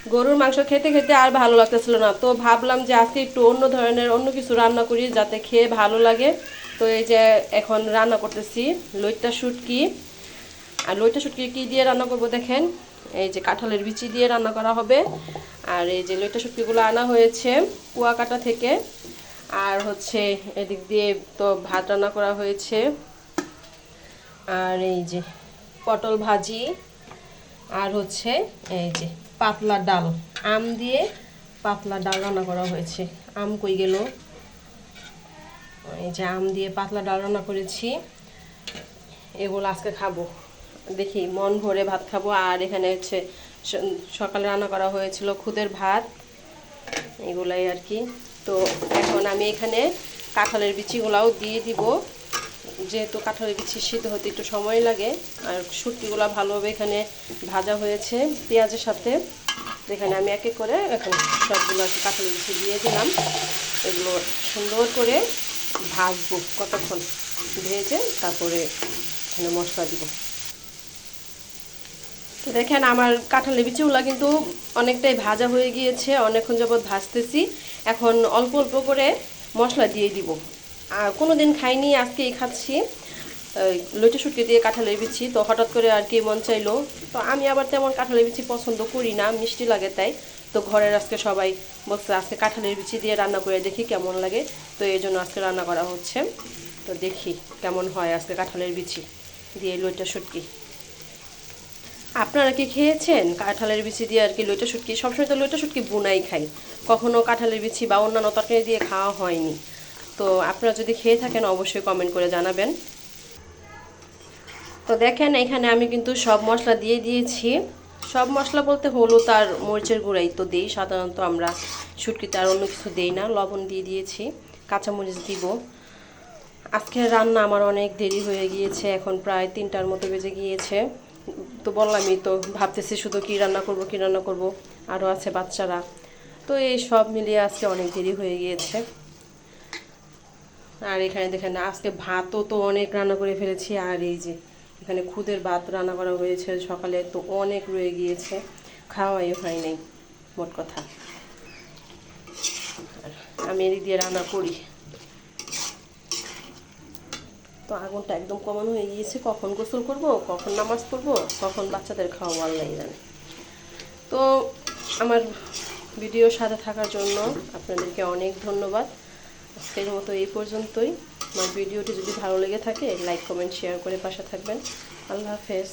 গরুর মাংস খেতে খেতে আর ভালো লাগতেছিল না, তো ভাবলাম যে আজকে একটু অন্য ধরনের অন্য কিছু রান্না করি যাতে খেয়ে ভালো লাগে। তো এই যে এখন রান্না করতেছি লইট্টা শুটকি। আর লইট্টা শুটকি কী দিয়ে রান্না করব দেখেন, এই যে কাঁঠালের বিচি দিয়ে রান্না করা হবে। আর এই যে লইট্টা শুটকিগুলো আনা হয়েছে কুয়াকাটা থেকে। আর হচ্ছে এদিক দিয়ে তো ভাত রান্না করা হয়েছে। আর এই যে পটল ভাজি। আর হচ্ছে এই যে পাতলা ডাল, আম দিয়ে পাতলা ডাল রান্না করা হয়েছে। আম কই গেল, এই যে আম দিয়ে পাতলা ডাল রান্না করেছি। এগুলো আজকে খাবো, দেখি মন ভরে ভাত খাবো। আর এখানে হচ্ছে সকালে রান্না করা হয়েছিল খুদের ভাত, এগুলাই আর কি। তো এখন আমি এখানে কাঁঠালের বিচিগুলাও দিয়ে দিব, যেহেতু কাঁঠালের বিচি সিদ্ধ হতে একটু সময় লাগে। আর শুটকিগুলো ভালোভাবে এখানে ভাজা হয়েছে পেঁয়াজের সাথে। এখানে আমি এক এক করে এখন সবগুলো আর কি কাঁঠালের বিচি দিয়ে দিলাম। এগুলো সুন্দর করে ভাজবো কতক্ষণ, ভেজে তারপরে এখানে মশলা দিব। তো দেখেন আমার কাঁঠালের বিচিগুলো কিন্তু অনেকটাই ভাজা হয়ে গিয়েছে, অনেকক্ষণ যাবৎ ভাজতেছি। এখন অল্প অল্প করে মশলা দিয়ে দিব। আর কোনো দিন খাইনি, আজকেই খাচ্ছি লইট্টা শুটকি দিয়ে কাঁঠালের বিচি। তো হঠাৎ করে আর কি মন চাইলো। তো আমি আবার তেমন কাঁঠালের বিচি পছন্দ করি না, মিষ্টি লাগে তাই। তো ঘরের আজকে সবাই বলছে আজকে কাঁঠালের বিচি দিয়ে রান্না করে দেখি কেমন লাগে। তো এই জন্য আজকে রান্না করা হচ্ছে। তো দেখি কেমন হয় আজকে কাঁঠালের বিচি দিয়ে লইট্টা শুটকি। আপনারা কি খেয়েছেন কাঁঠালের বিচি দিয়ে আর কি লইট্টা শুটকি? সবসময় তো লইট্টা শুটকি বোনাই খাই, কখনো কাঁঠালের বিচি বা অন্যান্য তরকারি দিয়ে খাওয়া হয়নি। তো আপনারা যদি খেয়ে থাকেন অবশ্যই কমেন্ট করে জানাবেন। তো দেখেন এখানে আমি কিন্তু সব মশলা দিয়ে দিয়েছি। সব মশলা বলতে হলুদ আর মরিচের গুঁড়াই তো দিই সাধারণত, আমরা শুটকিতে আর অন্য কিছু দিই না। লবণ দিয়ে দিয়েছি, কাঁচামরিচ দিব। আজকের রান্না আমার অনেক দেরি হয়ে গিয়েছে, এখন প্রায় 3টার মতো বেজে গিয়েছে। তো বললামই তো, ভাবতেছি শুধু কী রান্না করব কী রান্না করব, আরও আছে বাচ্চারা। তো এই সব মিলিয়ে আজকে অনেক দেরি হয়ে গিয়েছে। আর এখানে দেখেন আজকে ভাতও তো অনেক রান্না করে ফেলেছি। আর এই যে এখানে খুদের ভাত রান্না করা হয়েছে সকালে, তো অনেক রয়ে গিয়েছে, খাওয়াই হয় নাই মোট কথা। আর আমি এদিক দিয়ে রান্না করি। তো আগুনটা একদম কমানো হয়ে গিয়েছে, কখন গোসল করব, কখন নামাজ পড়বো, কখন বাচ্চাদের খাওয়াবো আল্লাহ জানে। তো আমার ভিডিওর সাথে থাকার জন্য আপনাদেরকে অনেক ধন্যবাদ। আজকের মতো এই পর্যন্তই। আমার ভিডিওটি যদি ভালো লেগে থাকে লাইক কমেন্ট শেয়ার করে পাশে থাকবেন। আল্লাহ হাফেজ।